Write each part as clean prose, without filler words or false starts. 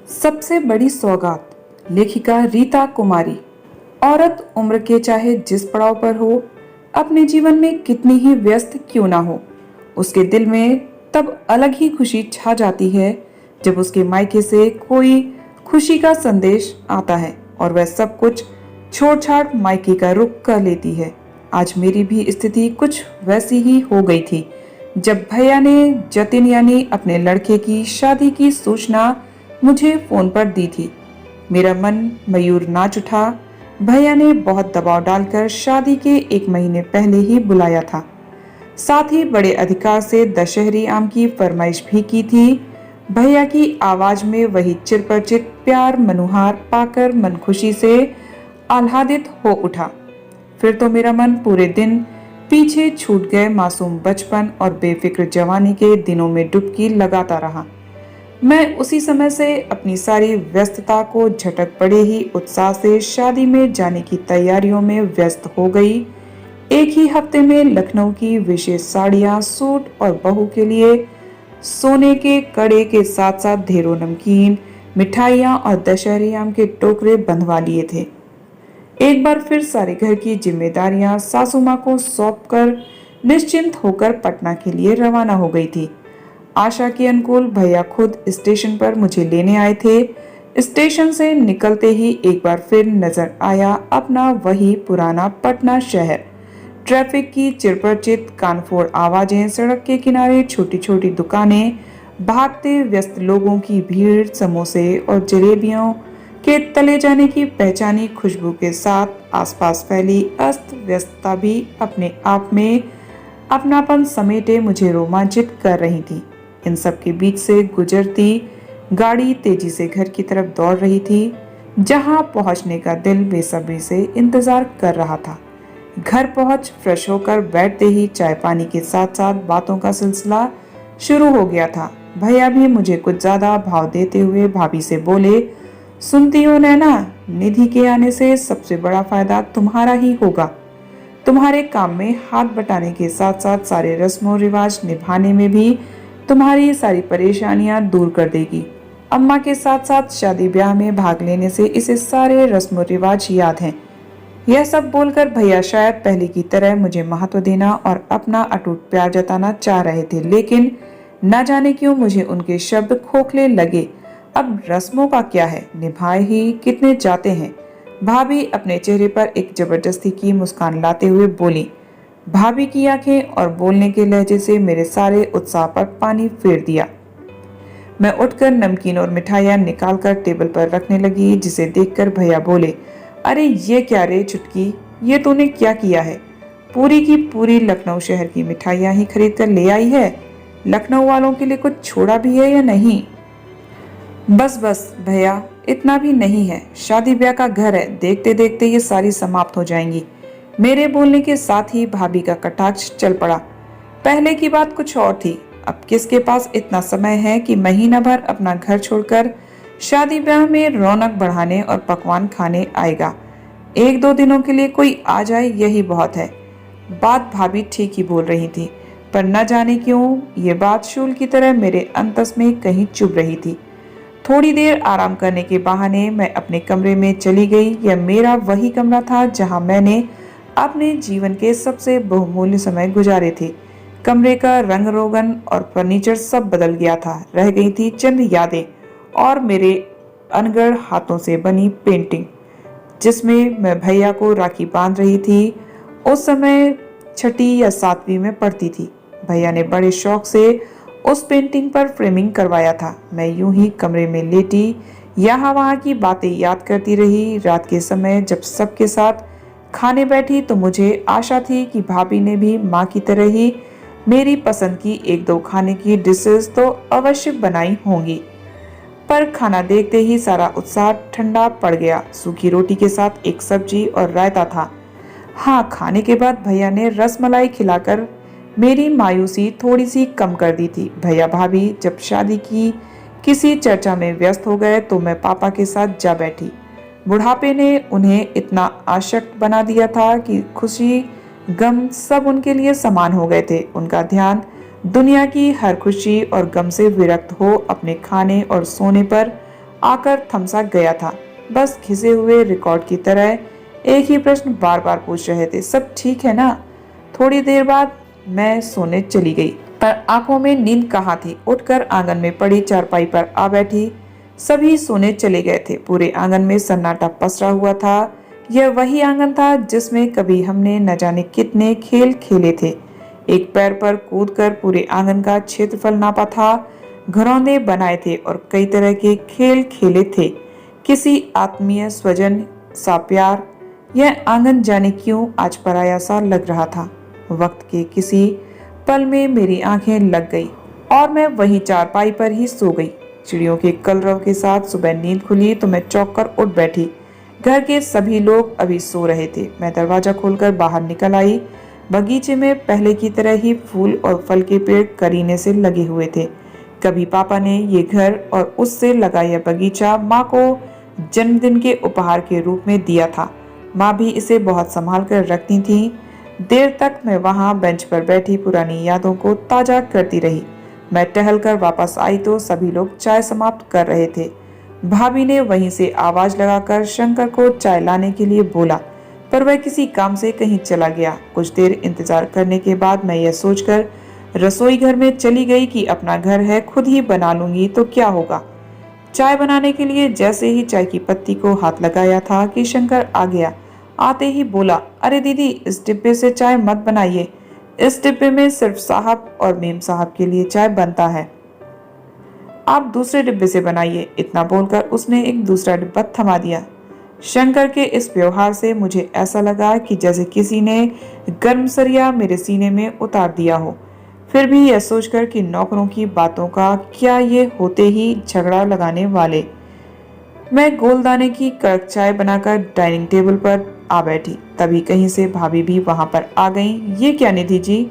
सबसे बड़ी सौगात। लेखिका रीता कुमारी। औरत उम्र के चाहे जिस पड़ाव पर हो, अपने जीवन में कितनी ही व्यस्त क्यों ना हो, उसके दिल में तब अलग ही खुशी छा जाती है जब उसके मायके से कोई खुशी का संदेश आता है और वह सब कुछ छोड़ छाड़ मायके का रुख कर लेती है। आज मेरी भी स्थिति कुछ वैसी ही हो गई थी जब भैया ने जतिन यानी अपने लड़के की शादी की सूचना मुझे फोन पर दी थी। मेरा मन मयूर नाच उठा। भैया ने बहुत दबाव डालकर शादी के 1 महीने पहले ही बुलाया था। साथ ही बड़े अधिकार से दशहरी आम की फरमाइश भी की थी। भैया की आवाज में वही चिरपरिचित प्यार मनुहार पाकर मन खुशी से आह्लादित हो उठा। फिर तो मेरा मन पूरे दिन पीछे छूट गए मासूम बचपन और बेफिक्र जवानी के दिनों में डुबकी लगाता रहा। मैं उसी समय से अपनी सारी व्यस्तता को झटक पड़े ही उत्साह से शादी में जाने की तैयारियों में व्यस्त हो गई। एक ही हफ्ते में लखनऊ की विशेष साड़ियां, सूट और बहू के लिए सोने के कड़े के साथ साथ ढेरों नमकीन, मिठाइयां और दशहरी आम के टोकरे बंधवा लिए थे। एक बार फिर सारे घर की जिम्मेदारियां सासू माँ को सौंपकर निश्चिंत होकर पटना के लिए रवाना हो गई थी। आशा के अनुकूल भैया खुद स्टेशन पर मुझे लेने आए थे। स्टेशन से निकलते ही एक बार फिर नजर आया अपना वही पुराना पटना शहर। ट्रैफिक की चिरपरिचित कानफोड़ आवाजें, सड़क के किनारे छोटी छोटी दुकानें, भागते व्यस्त लोगों की भीड़, समोसे और जलेबियों के तले जाने की पहचानी खुशबू के साथ आसपास फैली अस्त व्यस्तता भी अपने आप में अपनापन समेटे मुझे रोमांचित कर रही थी। इन सब के बीच से गुजरती गाड़ी तेजी से घर की तरफ दौड़ रही थी, जहां पहुंचने का दिल बेसब्री से इंतजार कर रहा था। घर पहुंच फ्रेश होकर बैठते ही चाय पानी के साथ साथ बातों का सिलसिला शुरू हो गया था। भैया भी मुझे कुछ ज्यादा भाव देते हुए भाभी से बोले, सुनती हो नैना, निधि के आने से सबसे बड़ा फायदा तुम्हारा ही होगा। तुम्हारे काम में हाथ बटाने के साथ साथ सारे रस्मों रिवाज निभाने में भी तुम्हारी सारी परेशानियां दूर कर देगी। अम्मा के साथ साथ शादी ब्याह में भाग लेने से इसे सारे रस्मों रिवाज याद हैं। यह सब बोलकर भैया शायद पहले की तरह मुझे महत्व देना और अपना अटूट प्यार जताना चाह रहे थे, लेकिन न जाने क्यों मुझे उनके शब्द खोखले लगे। अब रस्मों का क्या है, निभाए ही कितने जाते हैं। भाभी अपने चेहरे पर एक जबरदस्ती की मुस्कान लाते हुए बोली। भाभी की आंखें और बोलने के लहजे से मेरे सारे उत्साह पर पानी फेर दिया। मैं उठकर नमकीन और मिठाइयां निकालकर टेबल पर रखने लगी, जिसे देखकर भैया बोले, अरे ये क्या रे चुटकी, ये तूने क्या किया है? पूरी की पूरी लखनऊ शहर की मिठाइयां ही खरीद कर ले आई है। लखनऊ वालों के लिए कुछ छोड़ा भी है या नहीं? बस बस भैया, इतना भी नहीं है। शादी ब्याह का घर है, देखते देखते ये सारी समाप्त हो जाएंगी। मेरे बोलने के साथ ही भाभी का कटाक्ष चल पड़ा। पहले की बात कुछ और थी, अब किसके पास इतना समय है कि महीना भर अपना घर छोड़कर शादी ब्याह में रौनक बढ़ाने और पकवान खाने आएगा। 1-2 दिनों के लिए कोई आ जाए यही बहुत है। बात भाभी ठीक ही बोल रही थी, पर न जाने क्यों ये बात शूल की तरह मेरे अंतस में कहीं चुभ रही थी। थोड़ी देर आराम करने के बहाने मैं अपने कमरे में चली गई। यह मेरा वही कमरा था जहां मैंने अपने जीवन के सबसे बहुमूल्य समय गुजारे थे। कमरे का रंग रोगन और फर्नीचर सब बदल गया था। रह गई थी चंद यादें और मेरे अनगढ़ हाथों से बनी पेंटिंग, जिसमें मैं भैया को राखी बांध रही थी। उस समय 6ठी या 7वीं में पढ़ती थी। भैया ने बड़े शौक से उस पेंटिंग पर फ्रेमिंग करवाया था। मैं यूं ही कमरे में लेटी यहाँ वहाँ की बातें याद करती रही। रात के समय जब सबके साथ खाने बैठी तो मुझे आशा थी कि भाभी ने भी माँ की तरह ही मेरी पसंद की 1-2 खाने की डिशेस तो अवश्य बनाई होंगी, पर खाना देखते ही सारा उत्साह ठंडा पड़ गया। सूखी रोटी के साथ एक सब्जी और रायता था। हाँ, खाने के बाद भैया ने रसमलाई खिलाकर मेरी मायूसी थोड़ी सी कम कर दी थी। भैया भाभी जब शादी की किसी चर्चा में व्यस्त हो गए तो मैं पापा के साथ जा बैठी। बुढ़ापे ने उन्हें इतना आशक्त बना दिया था कि खुशी गम सब उनके लिए समान हो गए थे। उनका ध्यान दुनिया की हर खुशी और गम से विरक्त हो अपने खाने और सोने पर आकर थमसा गया था, बस घिसे हुए रिकॉर्ड की तरह एक ही प्रश्न बार बार पूछ रहे थे, सब ठीक है ना। थोड़ी देर बाद मैं सोने चली गई, पर आंखों में नींद कहाँ थी। उठकर आंगन में पड़ी चारपाई पर आ बैठी। सभी सोने चले गए थे। पूरे आंगन में सन्नाटा पसरा हुआ था। यह वही आंगन था जिसमें कभी हमने न जाने कितने खेल खेले थे। एक पैर पर कूदकर पूरे आंगन का क्षेत्रफल नापा था, घरौंदे बनाए थे और कई तरह के खेल खेले थे। किसी आत्मीय स्वजन सा प्यार। यह आंगन जाने क्यों आज पराया सा लग रहा था। वक्त के किसी पल में मेरी आंखें लग गई और मैं वहीं चारपाई पर ही सो गई। चिड़ियों के कलरव के साथ सुबह नींद खुली तो मैं चौंक कर उठ बैठी। घर के सभी लोग अभी सो रहे थे। मैं दरवाजा खोलकर बाहर निकल आई। बगीचे में पहले की तरह ही फूल और फल के पेड़ करीने से लगे हुए थे। कभी पापा ने ये घर और उससे लगा यह बगीचा माँ को जन्मदिन के उपहार के रूप में दिया था। माँ भी इसे बहुत संभाल कर रखती थी। देर तक मैं वहां बेंच पर बैठी पुरानी यादों को ताजा करती रही। मैं टहलकर वापस आई तो सभी लोग चाय समाप्त कर रहे थे। भाभी ने वहीं से आवाज लगाकर शंकर को चाय लाने के लिए बोला, पर वह किसी काम से कहीं चला गया। कुछ देर इंतजार करने के बाद मैं यह सोचकर रसोई घर में चली गई कि अपना घर है, खुद ही बना लूंगी तो क्या होगा। चाय बनाने के लिए जैसे ही चाय की पत्ती को हाथ लगाया था कि शंकर आ गया। आते ही बोला, अरे दीदी, इस डिब्बे से चाय मत बनाइए, इस डिब्बे में सिर्फ साहब और मेम साहब के लिए चाय बनता है, आप दूसरे डिब्बे से बनाइए। इतना बोलकर उसने एक दूसरा डिब्बा थमा दिया। शंकर के इस व्यवहार से मुझे ऐसा लगा कि जैसे किसी ने गर्म सरिया मेरे सीने में उतार दिया हो। फिर भी यह सोचकर कि नौकरों की बातों का क्या, ये होते ही झगड़ा लगाने वाले। मैं गोलदाने की कड़क चाय बनाकर डाइनिंग टेबल पर आ बैठी। तभी कहीं से भाभी भी वहां पर आ गईं। ये क्या निधि जी,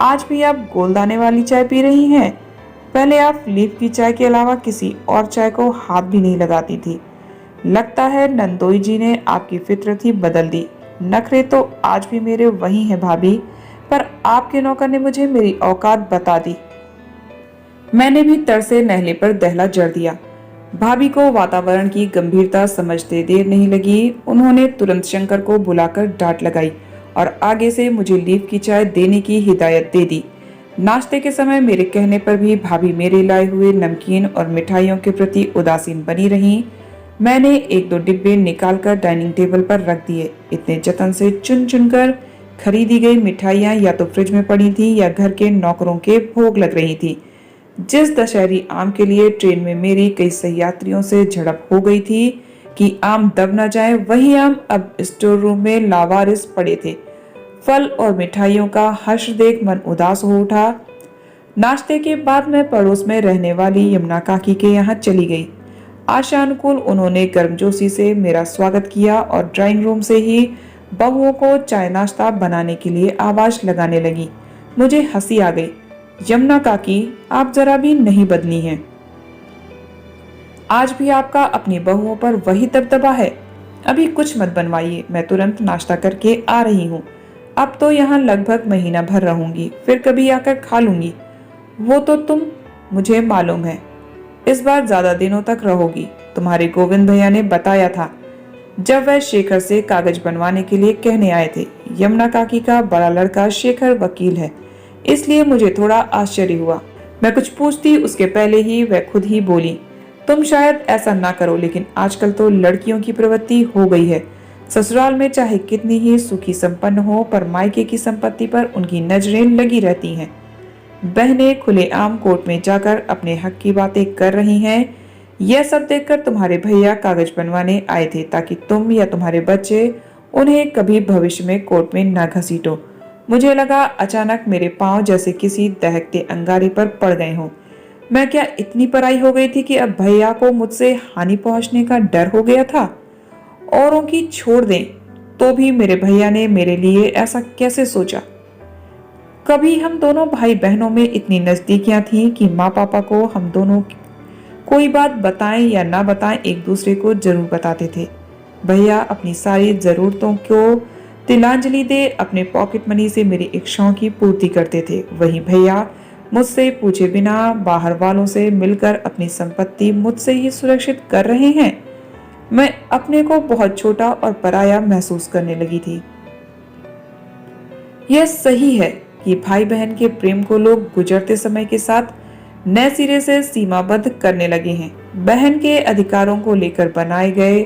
आज भी आप गोलदाने वाली चाय पी रही हैं? पहले आप लीफ की चाय के अलावा किसी और चाय को हाथ भी नहीं लगाती थी। लगता है नंदोई जी ने आपकी फितरत ही बदल दी। नखरे तो आज भी मेरे वही हैं भाभी, पर आपके नौकर ने मुझे मेरी औकात बता दी। मैंने भी तरसे नहले पर दहला जड़ दिया। भाभी को वातावरण की गंभीरता समझते देर नहीं लगी। उन्होंने तुरंत शंकर को बुलाकर डांट लगाई और आगे से मुझे लीफ की चाय देने की हिदायत दे दी। नाश्ते के समय मेरे कहने पर भी भाभी मेरे लाए हुए नमकीन और मिठाइयों के प्रति उदासीन बनी रहीं। मैंने एक दो डिब्बे निकालकर डाइनिंग टेबल पर रख दिए। इतने जतन से चुन चुनकर खरीदी गई मिठाइयाँ या तो फ्रिज में पड़ी थी या घर के नौकरों के भोग लग रही थी। जिस दशहरी आम के लिए ट्रेन में मेरी कई सहयात्रियों से झड़प हो गई थी कि आम दब न जाए, वही आम अब स्टोर रूम में लावारिस पड़े थे। फल और मिठाइयों का हर्ष देख मन उदास हो उठा। नाश्ते के बाद मैं पड़ोस में रहने वाली यमुना काकी के यहाँ चली गई। आशा अनुकूल उन्होंने गर्मजोशी से मेरा स्वागत किया और ड्राइंग रूम से ही बहुओं को चाय नाश्ता बनाने के लिए आवाज लगाने लगी। मुझे हंसी आ गई। यमुना काकी, आप जरा भी नहीं बदली हैं। आज भी आपका अपनी बहुओं पर वही दबदबा है। अभी कुछ मत बनवाइए, मैं तुरंत नाश्ता करके आ रही हूँ। अब तो यहाँ लगभग महीना भर रहूंगी, फिर कभी आकर खा लूंगी। वो तो तुम, मुझे मालूम है, इस बार ज्यादा दिनों तक रहोगी। तुम्हारे गोविंद भैया ने बताया था जब वह शेखर से कागज बनवाने के लिए कहने आए थे। यमुना काकी का बड़ा लड़का शेखर वकील है, इसलिए मुझे थोड़ा आश्चर्य हुआ। मैं कुछ पूछती उसके पहले ही वह खुद ही बोली, तुम शायद ऐसा ना करो, लेकिन आजकल तो लड़कियों की प्रवृत्ति हो गई है। ससुराल में चाहे कितनी ही सुखी संपन्न हो, पर मायके की संपत्ति पर उनकी नजरें लगी रहती हैं। बहनें खुलेआम कोर्ट में जाकर अपने हक की बातें कर रही हैं। यह सब देखकर तुम्हारे भैया कागज बनवाने आए थे ताकि तुम या तुम्हारे बच्चे उन्हें कभी भविष्य में कोर्ट में न घसीटो। मुझे लगा अचानक मेरे पांव जैसे किसी दहकते अंगारे पर पड़ गए हों। मैं क्या इतनी पराई हो गई थी कि अब भैया को मुझसे हानि पहुंचने का डर हो गया था? औरों की छोड़ दें तो भी मेरे भैया ने मेरे लिए ऐसा कैसे सोचा? कभी हम दोनों भाई बहनों में इतनी नजदीकियां थीं कि माँ पापा को हम दोनों कोई बात बताएं या ना बताएं एक दूसरे को जरूर बताते थे। भैया अपनी सारी जरूरतों को तिलांजलि दे अपने पॉकेट मनी से मेरी इच्छाओं की पूर्ति करते थे। वहीं भैया मुझसे पूछे बिना बाहर वालों से मिलकर अपनी संपत्ति मुझसे ही सुरक्षित कर रहे हैं। मैं अपने को बहुत छोटा और पराया महसूस करने लगी थी। यह सही है कि भाई बहन के प्रेम को लोग गुजरते समय के साथ नए सिरे से सीमाबद्ध करने लगे हैं। बहन के अधिकारों को लेकर बनाए गए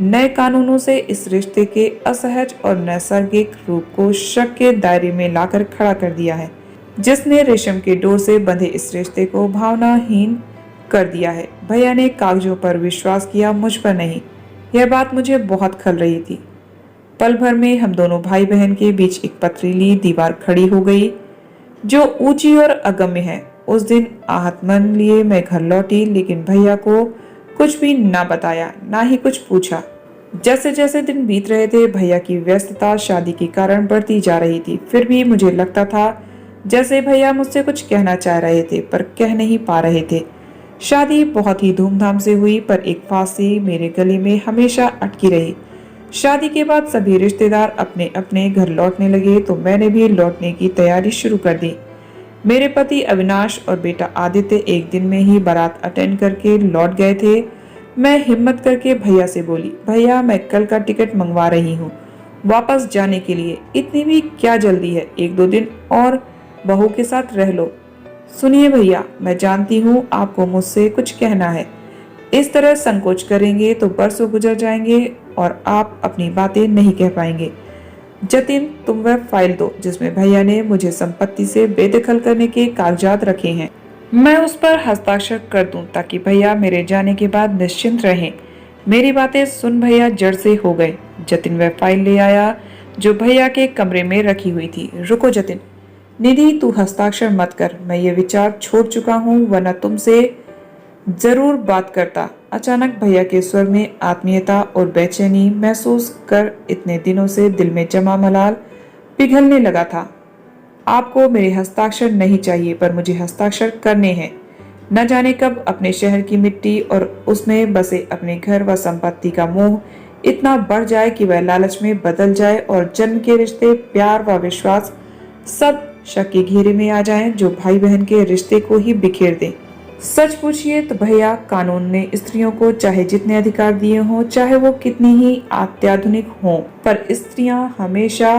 नए कानूनों से इस रिश्ते के असहज और नैसर्गिक रूप को शक के दायरे में लाकर खड़ा कर दिया है, जिसने रेशम के डोर से बंधे इस रिश्ते को भावनाहीन कर दिया है। भैया ने कागजों पर विश्वास किया, मुझ पर नहीं। यह बात मुझे बहुत खल रही थी। पल भर में हम दोनों भाई बहन के बीच एक पथरीली दीवार खड़ी हो गई, जो ऊंची और अगम्य है। उस दिन आहत मन लिए मैं घर लौटी, लेकिन भैया को कुछ भी ना बताया, ना ही कुछ पूछा। जैसे जैसे दिन बीत रहे थे, भैया की व्यस्तता शादी के कारण बढ़ती जा रही थी। फिर भी मुझे लगता था जैसे भैया मुझसे कुछ कहना चाह रहे थे, पर कह नहीं पा रहे थे। शादी बहुत ही धूमधाम से हुई, पर एक फांसी मेरे गले में हमेशा अटकी रही। शादी के बाद सभी रिश्तेदार अपने अपने घर लौटने लगे, तो मैंने भी लौटने की तैयारी शुरू कर दी। मेरे पति अविनाश और बेटा आदित्य एक दिन में ही बारात अटेंड करके लौट गए थे। मैं हिम्मत करके भैया से बोली, भैया मैं कल का टिकट मंगवा रही हूँ वापस जाने के लिए। इतनी भी क्या जल्दी है, 1-2 दिन और बहू के साथ रह लो। सुनिए भैया, मैं जानती हूँ आपको मुझसे कुछ कहना है। इस तरह संकोच करेंगे तो बरसों गुजर जाएंगे और आप अपनी बातें नहीं कह पाएंगे। जतिन, तुम वह फाइल दो जिसमें भैया ने मुझे संपत्ति से बेदखल करने के कागजात रखे हैं। मैं उस पर हस्ताक्षर कर दूं ताकि भैया मेरे जाने के बाद निश्चिंत रहें। मेरी बातें सुन भैया जड़ से हो गए। जतिन वह फाइल ले आया जो भैया के कमरे में रखी हुई थी। रुको जतिन, निधि तू हस्ताक्षर मत कर, मैं ये विचार छोड़ चुका हूँ, वरना तुमसे जरूर बात करता। अचानक भैया के स्वर में आत्मीयता और बेचैनी महसूस कर इतने दिनों से दिल में जमा मलाल पिघलने लगा था। आपको मेरे हस्ताक्षर नहीं चाहिए, पर मुझे हस्ताक्षर करने हैं। न जाने कब अपने शहर की मिट्टी और उसमें बसे अपने घर व संपत्ति का मोह इतना बढ़ जाए कि वह लालच में बदल जाए और जन्म के रिश्ते, प्यार व विश्वास सब शक के घेरे में आ जाएं, जो भाई बहन के रिश्ते को ही बिखेर दें। सच पूछिए तो भैया, कानून ने स्त्रियों को चाहे जितने अधिकार दिए हों, चाहे वो कितनी ही अत्याधुनिक हों, पर स्त्रियां हमेशा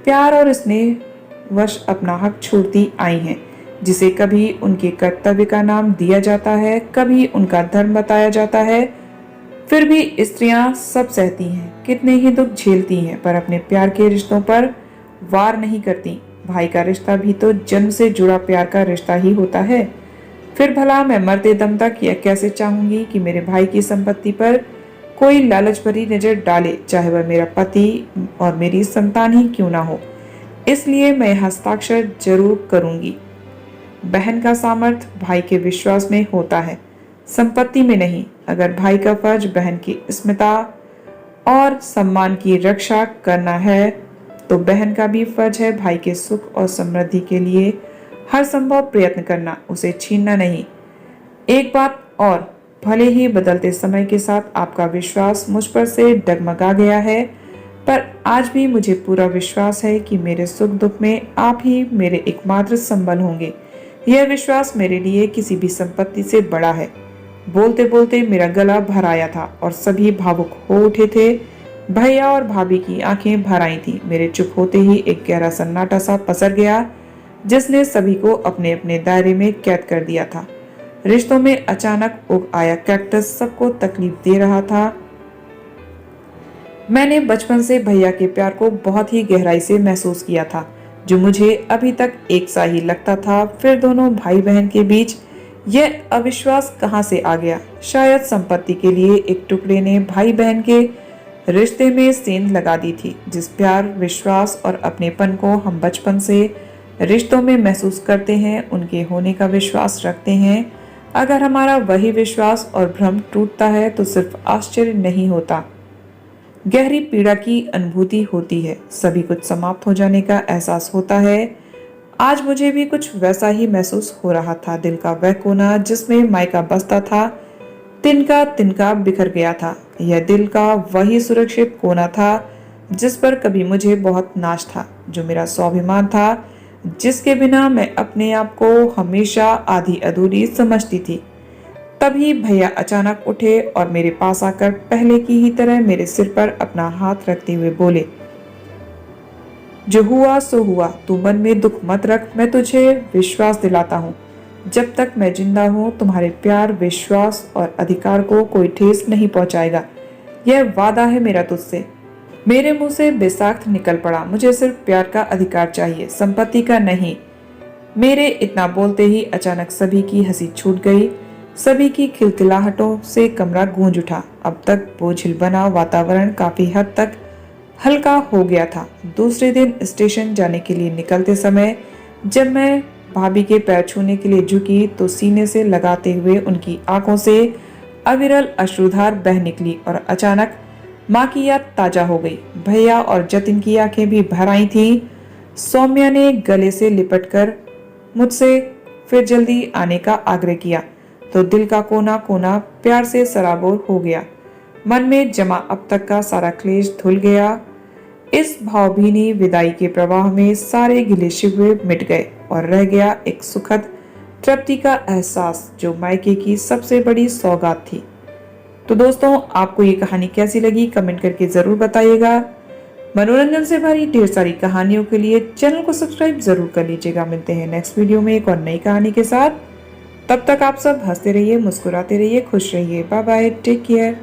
प्यार और स्नेह वश अपना हक छोड़ती आई हैं, जिसे कभी उनके कर्तव्य का नाम दिया जाता है, कभी उनका धर्म बताया जाता है। फिर भी स्त्रियां सब सहती हैं, कितने ही दुख झेलती हैं, पर अपने प्यार के रिश्तों पर वार नहीं करती। भाई का रिश्ता भी तो जन्म से जुड़ा प्यार का रिश्ता ही होता है। फिर भला मैं मरते दम तक यह कैसे चाहूंगी कि मेरे भाई की संपत्ति पर कोई लालच भरी नजर डाले, चाहे वह मेरा पति और मेरी संतान ही क्यों ना हो। इसलिए मैं हस्ताक्षर जरूर करूंगी। बहन का सामर्थ्य भाई के विश्वास में होता है, संपत्ति में नहीं। अगर भाई का फर्ज बहन की अस्मिता और सम्मान की रक्षा करना है, तो बहन का भी फर्ज है भाई के सुख और समृद्धि के लिए हर संभव प्रयत्न करना, उसे छीनना नहीं। एक बात और, भले ही बदलते समय के साथ आपका विश्वास मुझ पर से डगमगा गया है, पर आज भी मुझे पूरा विश्वास है कि मेरे सुख दुख में आप ही मेरे एकमात्र संबल होंगे। यह विश्वास मेरे लिए किसी भी संपत्ति से बड़ा है। बोलते बोलते मेरा गला भर आया था और सभी भावुक हो उठे थे। भैया और भाभी की आंखें भर आई थी। मेरे चुप होते ही एक गहरा सन्नाटा सा पसर गया, जिसने सभी को अपने अपने दायरे में कैद कर दिया था। रिश्तों में अचानक उग आया कैक्टस सबको तकलीफ दे रहा था। मैंने बचपन से भैया के प्यार को बहुत ही गहराई से महसूस किया था, जो मुझे अभी तक एक सा ही लगता था। फिर दोनों भाई बहन के बीच यह अविश्वास कहां से आ गया? शायद संपत्ति के लिए एक टुकड़े ने भाई बहन के रिश्ते में सेंध लगा दी थी। जिस प्यार, विश्वास और अपनेपन को हम बचपन से रिश्तों में महसूस करते हैं, उनके होने का विश्वास रखते हैं, अगर हमारा वही विश्वास और भ्रम टूटता है तो सिर्फ आश्चर्य नहीं होता, गहरी पीड़ा की अनुभूति होती है। सभी कुछ समाप्त हो जाने का एहसास होता है। आज मुझे भी कुछ वैसा ही महसूस हो रहा था। दिल का वह कोना जिसमें मायका बसता था, तिनका तिनका बिखर गया था। यह दिल का वही सुरक्षित कोना था जिस पर कभी मुझे बहुत नाज था, जो मेरा स्वाभिमान था, जिसके बिना मैं अपने आप को हमेशा आधी अधूरी समझती थी। तभी भैया अचानक उठे और मेरे पास आकर पहले की ही तरह मेरे सिर पर अपना हाथ रखते हुए बोले, जो हुआ सो हुआ, तू मन में दुख मत रख, मैं तुझे विश्वास दिलाता हूँ। जब तक मैं जिंदा हूँ तुम्हारे प्यार, विश्वास और अधिकार को कोई ठेस नहीं पहुंचाएगा। यह वादा है मेरा तुझसे। मेरे मुंह से बेसाख्त निकल पड़ा, मुझे सिर्फ प्यार का अधिकार चाहिए, संपत्ति का नहीं। मेरे इतना बोलते ही अचानक सभी की हंसी छूट गई। सभी की खिलखिलाहटों से कमरा गूंज उठा। अब तक बोझिल बना वातावरण काफी हद तक हल्का हो गया था। दूसरे दिन स्टेशन जाने के लिए निकलते समय जब मैं भाभी के पैर छूने के लिए झुकी तो सीने से लगाते हुए उनकी आंखों से अविरल अश्रुधार बह निकली और अचानक माँ की याद ताजा हो गई। भैया और जतिन की आंखें भी भर आई थी। सौम्या ने गले से लिपटकर मुझसे फिर जल्दी आने का आग्रह किया तो दिल का कोना कोना प्यार से सराबोर हो गया। मन में जमा अब तक का सारा क्लेश धुल गया। इस भावभीनी विदाई के प्रवाह में सारे गिले शिकवे मिट गए और रह गया एक सुखद तृप्ति का एहसास, जो मायके की सबसे बड़ी सौगात थी। तो दोस्तों, आपको ये कहानी कैसी लगी कमेंट करके जरूर बताइएगा। मनोरंजन से भरी ढेर सारी कहानियों के लिए चैनल को सब्सक्राइब जरूर कर लीजिएगा। मिलते हैं नेक्स्ट वीडियो में एक और नई कहानी के साथ। तब तक आप सब हंसते रहिए, मुस्कुराते रहिए, खुश रहिए। Bye bye, take care.